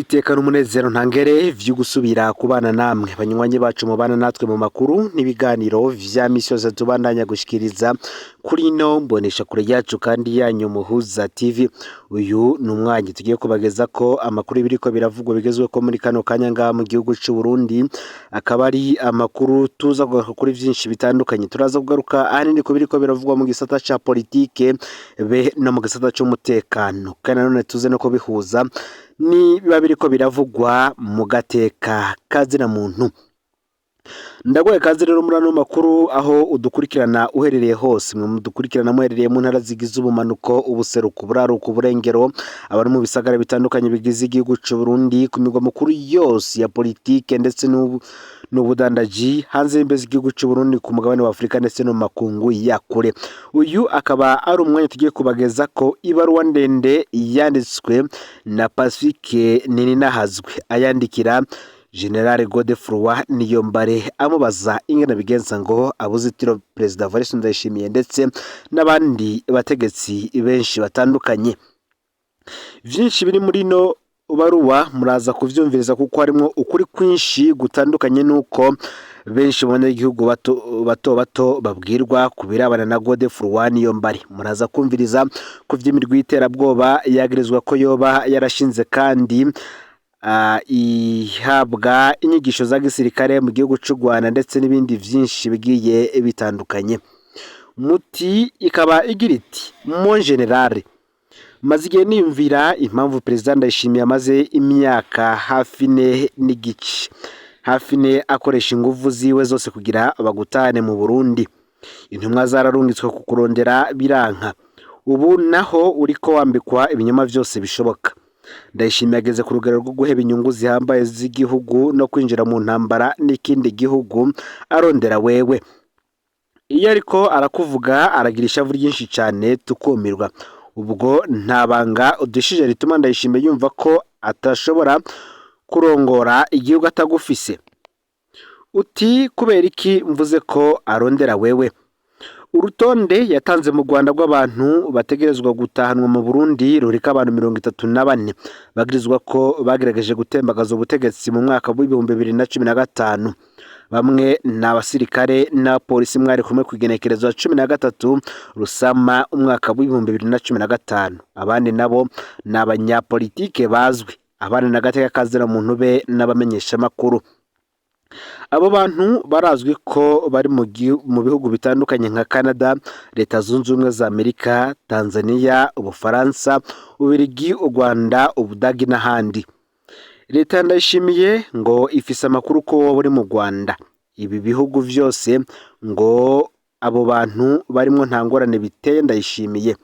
iteka n'umunezero ntangere vyo gusubira kubana namwe banywanyi bacu mubana natwe mu makuru n'ibiganiro vya misi yose tubandanya gushikiriza kuri no mbonesha kure yacu kandi yanyu Muhuza TV. Uyu ni umwanya tugiye kubageza ko amakuru biriko biravugwa bigezwe ko muri kano kanya ngaha mu gihugu c'u Burundi, akaba ari amakuru tuza kugaruka kuri vyinshi bitandukanye. Turaza kugaruka ahanini ko biriko biravugwa mu gisata ca politike be no mu gisata c'umutekano, kandi nanone tuze no kubihuza ni biba biriko biravugwa mu gateka kazina muntu. Ndagoye kazi rero muri ano makuru aho udukurikirana uherereye hose, mwe mudukurikirana muherereye mu ntara zigize ubumanuko, ubuseruko, uburaruko, uburengero, abari mu bisagara bitandukanye bigize igihugu c'u Burundi, ku migwa mukuru yose ya politike ndetse n'ubudandaji hanze y'imbezi igihugu c'u Burundi, ku mugabane wa Afrika ndetse no makungu ya kure. Uyu akaba ari umwanya tugiye kubageza ko ibaruwa ndende yanditswe na Pacifique Nininahazwe ayandikira General Godefroid Niyombare amubaza ingene bigenza ngo abuzitiro President Evariste Ndayishimiye ndetse n'abandi bategetsi benshi batandukanye. Vyinshi biri muri no baruwa muraza kuvyumviriza kuko harimo ukuri kwinshi gutandukanye, nuko benshi mu banyagihugu bato babwirwa kubirabana na Godefroid Niyombare. Muraza kumviriza ku vy'imirwi y'iterabwoba yagirizwa ko yoba yarashinze kandi ihabwa inyigisho za gisirikare mu gihugu c'u Rwanda ndetse n'ibindi vyinshi bigiye bitandukanye. Muti ikaba igira iti mon general, maze igihe niyumvira impamvu President Ndayishimiye amaze imyaka hafi ne akoresha inguvu ziwe zose kugira bagutane mu Burundi. Intumwa zararungitswe kukurondera biranka, ubu naho uriko wambikwa ibinyoma vyose bishoboka. Ndayishimiye ageze ku rugero rwo guheba inyungu zihambaye z'igihugu no kwinjira mu ntambara n'ikindi gihugu arondera wewe. Iyo ariko arakuvuga aragira ishavu ryinshi cyane tukumirwa. Ubwo ntabanga udushije rituma Ndayishimiye yumva ko atashobora kurongora igihugu atagufise. Uti kubera iki mvuze ko arondera wewe? Urutonde yatanze mu Rwanda rw'abantu bategerezwa gutahanwa mu Burundi rurika abantu 34 bagirizwa ko bagerageje gutembagaza ubutegetsi mu mwaka wa 2015. Bamwe n'abasirikare na polisi mwari kumwe kugenekerezo wa 13 Rusama umwaka wa 2015. Abandi nabo n'abanyapolitike bazwi, abandi n'agateka kazira muntu be n'abamenyesha makuru. Abo bantu barazwi ko bari mu bihugu bitandukanye nka Canada, Leta Zunze Ubumwe za Amerika, Tanzania, Ubufaransa, Ubirigi, u Rwanda, Ubudagi n'ahandi. Leta Ndayishimiye ngo ifise amakuru ko bari mu Rwanda. Ibi bihugu vyose ngo abo bantu barimo nta ngorane biteye Ndayishimiye.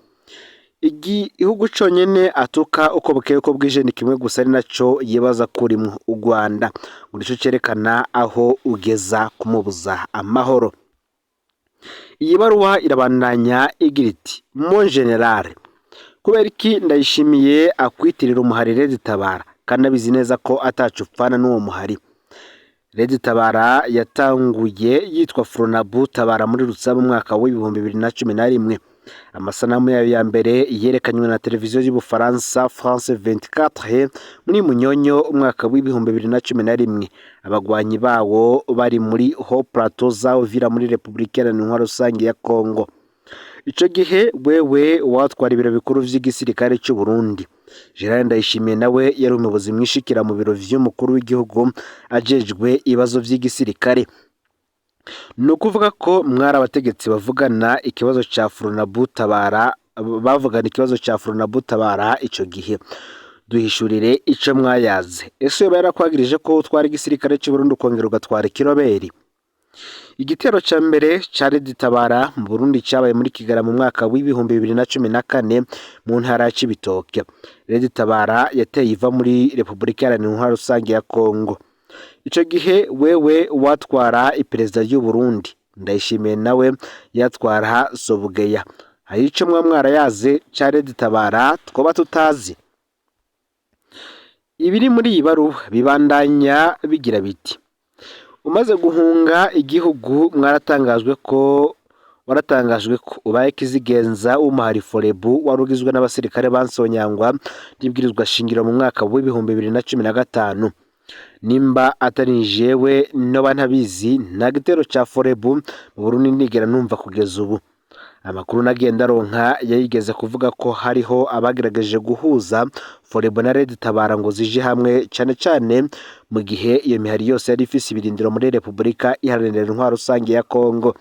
Igihugu conyene atuka uko bukeye ko bwije ni kimwe gusa ari naco yibaza kurimwo, u Rwanda, ngo nico cerekana aho ugeza kumubuza amahoro. Iyi baruwa irabandanya igira iti mon general, kubera iki Ndayishimiye akwitirira umuhari Red Tabara kandi abizi neza ko atacupfana n'uwo muhari. Red Tabara yatanguye yitwa Fronabu Tabara muri Rutsaba mu mwaka wa 2011. Amasanamu yayo ya mbere yerekanywe na televiziyo y'Ubufaransa France 24 muri Munyonyo umwaka wa 2011. Abagwanyi bawo bari muri Haut Plateau za Uvira muri Republika Iharanira Rusange ya Kongo. Ico gihe wewe watwara ibiro bikuru vy'igisirikare c'u Burundi. General Ndayishimiye nawe yari umuyobozi mwishikira mu biro vy'umukuru w'igihugu ajejwe ibibazo vy'igisirikare. Nukuvuga ko mwari abategetsi bavugana ikibazo ca Fronabu Tabara, bavugana ikibazo ca Fronabu Tabara ico gihe. Duhishurire ico mwayaze. Ese yoba yarakwagirije ko utwara igisirikare c'u Burundi ukongera ugatwara Kiroberi? Igitero ca mbere ca Red Tabara mu Burundi cabaye muri Kigara mu mwaka wa 2014 mu ntara ya Cibitoke. Red Tabara yateye iva muri Republika Iharanira Rusange ya Kongo. Ico gihe wewe watwara iperezida y'u Burundi, Ndayishimiye nawe yatwara Sobugeya. Hari ico mwamwara yaze ca Red Tabara twoba tutazi? Ibiri muri iyi baruwa bibandanya bigira biti: umaze guhunga igihugu mwaratangajwe ko waratangajwe ko ubaye kizigenza w'umuhari Forebu wari ugizwe n'abasirikare bansonyangwa n'ibwirizwa shingiro mu mwaka w'ibihumbi 2015. Nimba atari jewe noba ntabizi, nta gitero ca Forebu mu Burundi nigera numva kugeza ubu. Amakuru nagenda ronka yayigeze kuvuga ko hariho abagerageje guhuza Forebu na Red Tabara ngo zije hamwe, cane cane mu gihe iyo mihari yose yari ifise ibirindiro muri Repubulika Iharanira Intwaro Rusange ya Kongo.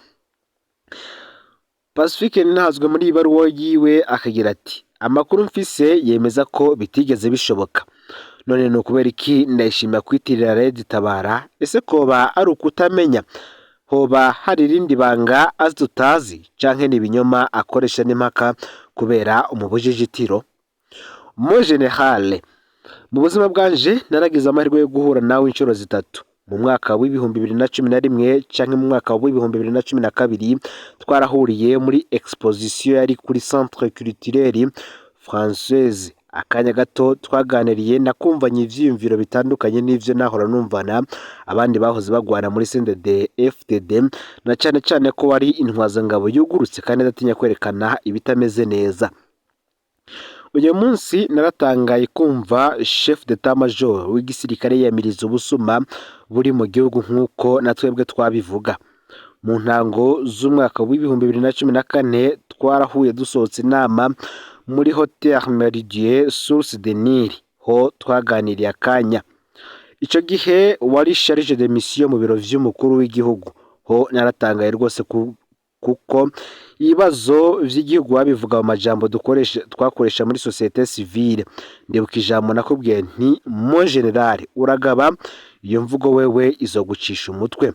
Pacifique Ninahazwe muri ibaruwa yiwe akagira ati amakuru mfise yemeza ko bitigeze bishoboka. None no kubera iki ndayishimira kwitirira Red Tabara? Ese koba ari ukutamenya? Hoba hari irindi banga azi tutazi canke n'ibinyoma akoresha n'impaka kubera umubujijitiro? Mo generale, mu buzima bwanje naragize amahirwe yo guhura nawe inshuro zitatu. Mu mwaka w'ibihumbi 2011 canke mu mwaka w'ibihumbi 2012 twarahuriye muri exposition yari kuri Centre Culturel Française. Akanya gato twaganiriye nakumvanye ivyiyumviro bitandukanye n'ivyo nahora numvana abandi bahoze bagwana muri CNDD FDD, na cane cane ko wari intwazangabo yugurutse kandi adatinya kwerekana ibitameze neza. Uyu munsi naratangaye kumva chef d'état major w'igisirikare yamiriza ubusuma buri mu gihugu nk'uko natwebwe twabivuga. Mu ntango z'umwaka w'ibihumbi 2014 twarahuye dusohotse inama muri Hotel Meridien Source de Nil, ho twaganiriye akanya. Ico gihe wari charge de mission mu biro vy'umukuru w'igihugu. Ho naratangaye rwose kuko ibibazo vy'igihugu babivuga mu majambo twakoresha muri societe civile. Ndibuka ijambo nakubwiye nti mo general uragaba iyo mvugo wewe izogucisha umutwe.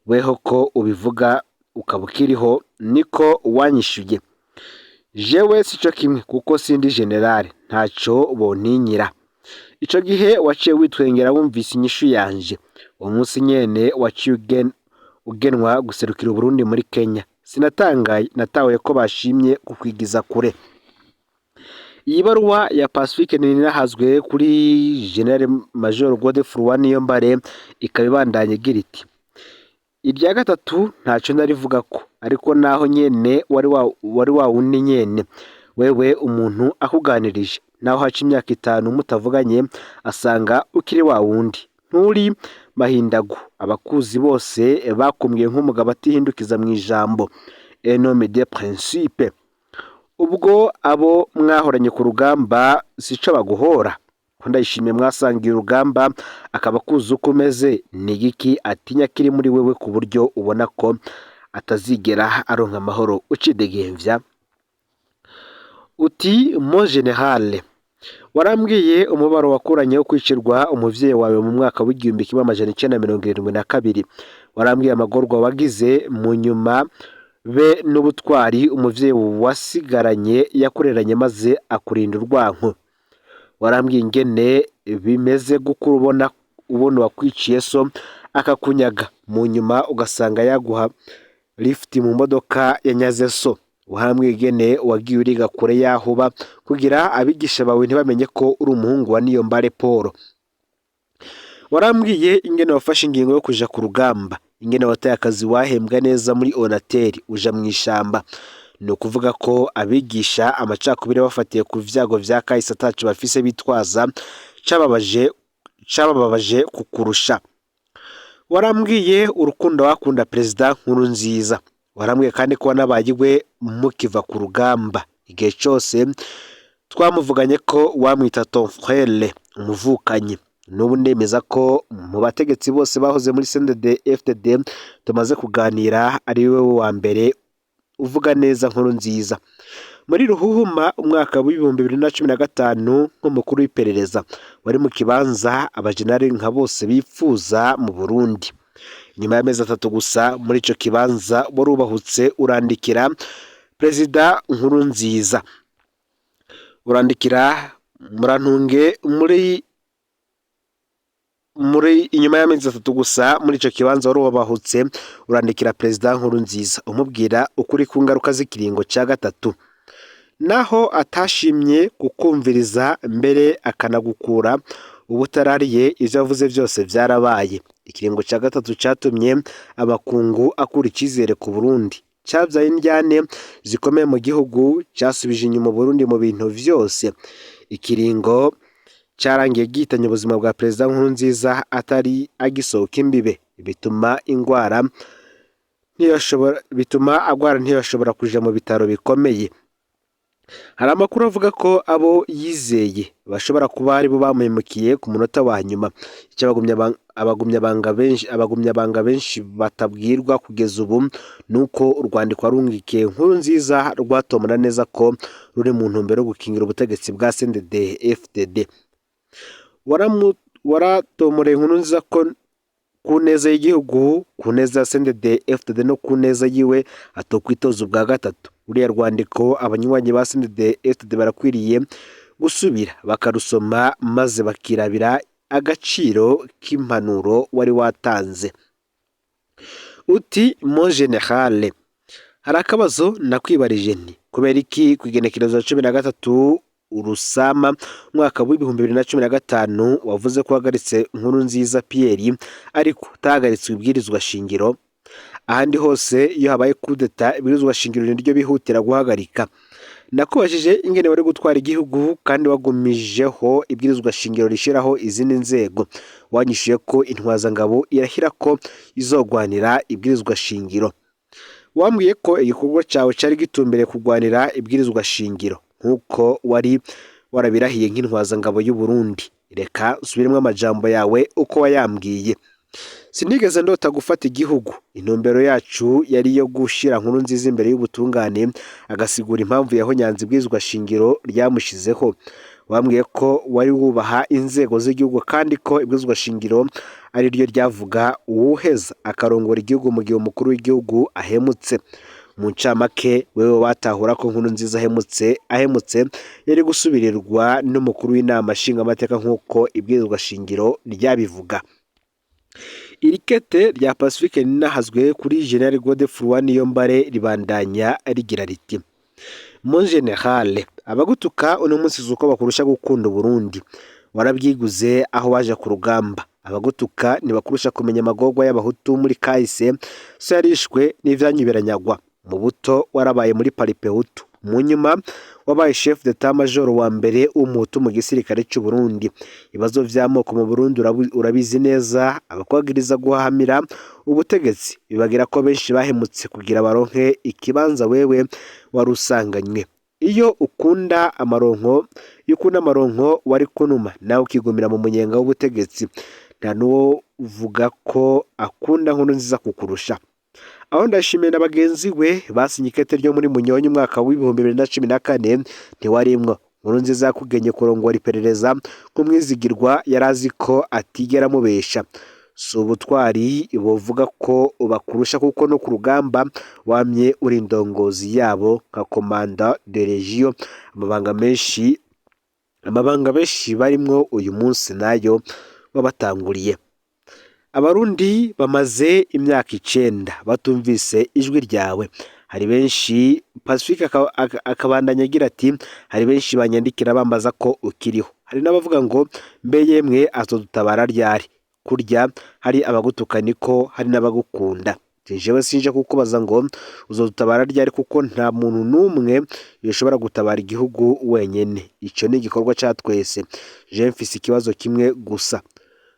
Weho ko ubivuga ukabukiriho niko wanyishuye. Jewe sico kimwe kuko sindi general ntaco bontinyira. Ico gihe waciye witwengera wumvise inyishu yanje. Uwo munsi nyene waciye ugenwa guserukira Burundi muri Kenya. Sinatangaye, natawe ko bashimye kukwigiza kure. Iyi baruwa ya Pacifique Ninahazwe kuri General Major Godefroid Niyombare ikabibandanye igira iti irya gatatu ntaco ndarivuga ko, ariko naho nyene wari wa wundi nyene. Wewe umuntu akuganirije naho haca imyaka 5 mutavuganye asanga ukiri wa wundi. Nturi mahindagu, abakuzi bose bakumbwiye nk'umugabo atihindukiza mu ijambo. Enome de principe. Ubwo abo mwahoranye ku rugamba sico baguhora. Ko ndayishimiye mwasangiye urugamba akaba kuzi uko umeze, ni igiki atinya kiri muri wewe ku buryo ubona ko atazigera aronka amahoro ucidegembya? Uti mo generale, warambwiye umubaro wakuranye wo kwicirwa umuvyeyi wawe mu mwaka w'igihumbi 1972. Warambwiye amagorwa wagize mu nyuma be n'ubutwari umuvyeyi wasigaranye yakureranye maze akurinda urwanko. Warambwiye ingene bimeze gukura ubona wakwiciye so akakunyaga, mu nyuma ugasanga yaguha lift mu modoka yanyaze so. Warambwiye ingene wagiye uriga kure yahuba kugira abigisha bawe ntibamenye ko uri umuhungu wa Niyombare Paul. Warambwiye ingene wafashe ingingo yo kuja ku rugamba, ingene wataye akazi wahembwa neza muri Onatel uja mu ishamba. No kuvuga ko abigisha amacakubire bafatiye ku vyago vya kahise atacu bafise bitwaza cabababaje kukurusha. Warambwiye urukundo wakunda President Nkurunziza. Warambwiye kandi ko wanabayiwe mukiva ku rugamba. Igihe cyose twamuvuganye ko wamwita ton frère, umuvukanyi. N'ubu ndemeza ko mu bategetsi bose bahoze muri CNDD FDD tumaze kuganira ari wewe wa mbere uvuga neza Nkurunziza. Muri Ruhuhuma umwaka w'ibihumbi 2015 nk'umukuru w'iperereza wari mu kibanza abajenari nka bose bipfuza mu Burundi. Nyuma y'amezi 3 gusa muri ico kibanza warubahutse urandikira President Nkurunziza. Urandikira Murantunge muri inyuma y'amezi 3 gusa muri ico kibanza warubahutse urandikira President Nkurunziza umubwira ukuri ku ngaruka z'ikiringo ca gatatu. Naho atashimye kukumviriza mbere akanagukura ubutarariye, ivyo yavuze byose byarabaye. Ikiringo ca gatatu catumye abakungu akura ikizere ku Burundi. cyabyaye indyane zikomeye mu gihugu, cyasubije inyuma Burundi mu bintu vyose. Ikiringo cyarangiye gihitanye ubuzima bwa Perezida Nkurunziza atari agisohoka imbibe, bituma agwara ntiyashobora kuja mu bitaro bikomeye. Hari amakuru avuga ko abo yizeye bashobora kuba ari bo bamuhemukiye ku munota wa nyuma. Icyo abagumyabanga benshi batabwirwa kugeza ubu nuko urwandiko warungikiye Nkurunziza rwatomora neza ko ruri mu ntumbero yo gukingira ubutegetsi bwa CNDD-FDD. Waratomoreye Nkurunziza ko ku neza y'igihugu, ku neza ya CNDD-FDD no ku neza yiwe atokwitoza ubwa gatatu. Uriya rwandiko abanywanyi ba CNDD-FDD barakwiriye gusubira bakarusoma maze bakirabira agaciro k'impanuro wari watanze. Uti mon generale, hari akabazo nakwibarije nti kubera iki ku igenekerezo ya 13 Urusama mwaka w'ibihumbi 2015 wavuze ko wahagaritse Nkurunziza Pierre ariko utahagaritswe ibwirizwa shingiro? Ahandi hose iyo habaye kudeta ibwirizwa shingiro niryo bihutira guhagarika. Nakubajije ingene wari gutwara igihugu kandi wagumijeho ibwirizwa shingiro rishiraho izindi nzego. Wanyishuye ko intwazangabo irahira ko izogwanira ibwirizwa shingiro. Wambwiye ko igikorwa cyawe cyari gitumbere kugwanira ibwirizwa shingiro nkuko wari warabirahiye nk'intwazangabo y'u Burundi. Reka subiremo amajambo yawe uko wayambwiye. Sinigeze ndota gufata igihugu. Intumbero yacu yari yo gushira Nkurunziza imbere y'ubutungane agasigura impamvu yahonyanze ibwirizwa shingiro ryamushizeho. Wambwiye ko wari wubaha inzego z'igihugu kandi ko ibwirizwa shingiro ari ryo ryavuga uwuheza akarongora igihugu mu gihe umukuru w'igihugu ahemutse. Mu ncamake wewe watahura ko Nkurunziza ahemutse yari gusubirirwa n'umukuru w'inama nshingamateka nk'uko ibwirizwa shingiro ryabivuga. Iri kete rya Pacifique ninahazwe kuri General Godefroid Niyombare ribandanya rigira riti: Mon generale, abagutuka uno munsi zuko bakurusha gukunda Burundi. Warabyiguze aho waje ku rugamba. Abagutuka nibakurusha kumenya amagorwa y'abahutu muri kahise, so yarishwe n'ivyanyuberanyagwa. Mu buto warabaye muri Paripehutu, mu nyuma wabaye chef d'etat major wa mbere w'umuhutu mu gisirikare cy'u Burundi. Ibibazo vy'amoko mu Burundi urabizi neza. Abakwagiriza guhahamira ubutegetsi bibagira ko benshi bahemutse kugira baronke ikibanza wewe warusanganywe. Iyo ukunda amaronko wari kunuma nawe ukigumira mu munyenga w'ubutegetsi, nta nuwo uvuga ko akunda Nkurunziza kukurusha. Aho ndashimiye n'abagenzi we basinye ikete ryo muri Munyonyi umwaka w'ibihumbi 2014 ntiwarimwo. Nkurunziza yakugenye kurongora iperereza kumwizigirwa yarazi ko atigera mubesha. So ubutwari bovuga ko ubakurusha kuko no ku rugamba wamye uri indongozi yabo nka komanda de region. Amabanga menshi barimwo uyu munsi nayo wabatanguriye. Abarundi bamaze imyaka 9 batumvise ijwi ryawe. Hari benshi Pacifique akabandanya agira ati hari benshi banyandikira bambaza ko ukiriho. Hari n'abavuga ngo mbe yemwe azodutabara ryari. Kurya hari abagutuka niko hari n'abagukunda. Jewe sinje kukubaza ngo uzodutabara ryari kuko nta muntu numwe yoshobora gutabara igihugu wenyene. Ico ni igikorwa cya twese. Je mfise ikibazo kimwe gusa.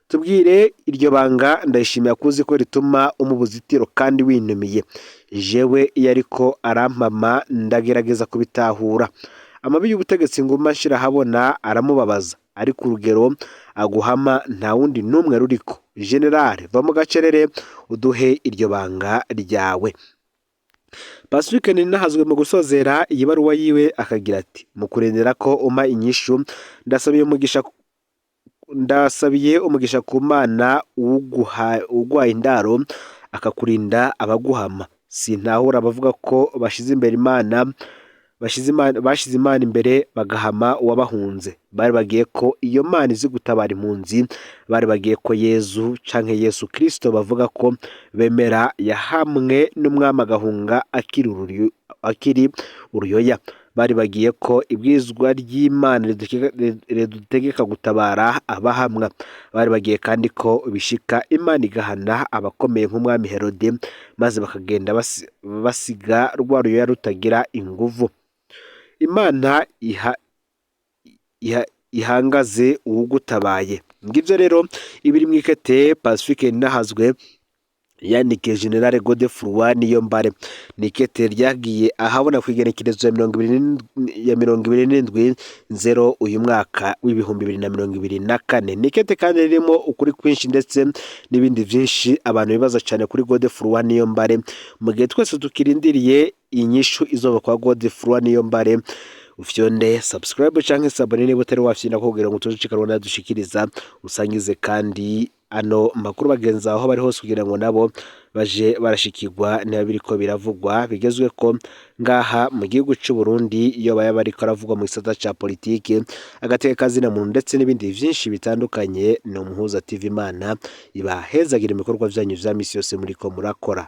Tubwire iryo banga ndayishimiye kuzi ko rituma umubuzitiro kandi winumiye. Jewe iyo ariko arampama ndagerageza kubitahura. Amabi y'ubutegetsi nguma nshira habona aramubabaza, ariko urugero aguhama nta wundi numwe ruriko. General va mu gacerere uduhe iryo banga ryawe. Pacifique ninahazwe mu gusozera iyi baruwa yiwe akagira ati mu kurendera ko uma inyishu ndasabiye umugisha ku Mana ugwaye indaro akakurinda abaguhama. Sintahura abavuga ko bashize Imana imbere bagahama uwabahunze. Bari bagiye ko iyo Mana izi gutabara impunzi, bari bagiye ko Yezu canke Yesu Kristo bavuga ko bemera yahamwe n'umwami agahunga akiri uruyoya. bari bagiye ko ibwizwa ry'Imana ridutegeka gutabara abahamwa. Bari bagiye kandi ko bishika Imana igahana abakomeye nk'umwami Herode, maze bakagenda basiga rwa ruyoya rutagira inguvu. Imana ihangaze uwugutabaye. Ngivyo rero ibiri mwikete Pacifique Ninahazwe yandikiye General Godefroid Niyombare. Nikete ryagiye ahabona kwigenekerezo ya 27/0 uyu mwaka w'ibihumbi 2024. Nikete kandi ririmo ukuri kwinshi ndetse n'ibindi vyinshi abantu bibaza cyane kuri Godefroid Niyombare, mu gihe twese tukirindiriye inyishu izoba kwa Godefroid Niyombare. Ufyonde subscribe canke sabone niba utari wafyina kugira ngo tuzocikarona dushikiriza, usangize kandi ano makuru bagenza aho bari hose kugira ngo nabo baje barashikirwa n'abiriko biravugwa bigezwe ko ngaha mu gihugu cy'u Burundi, iyo baya bariko aravugwa mu gisata ca politike, agateka kazina muntu ndetse n'ibindi vyinshi bitandukanye. No Muhuza TV, Imana ibahezagira ibikorwa vyanyu vya misi yose muriko murakora.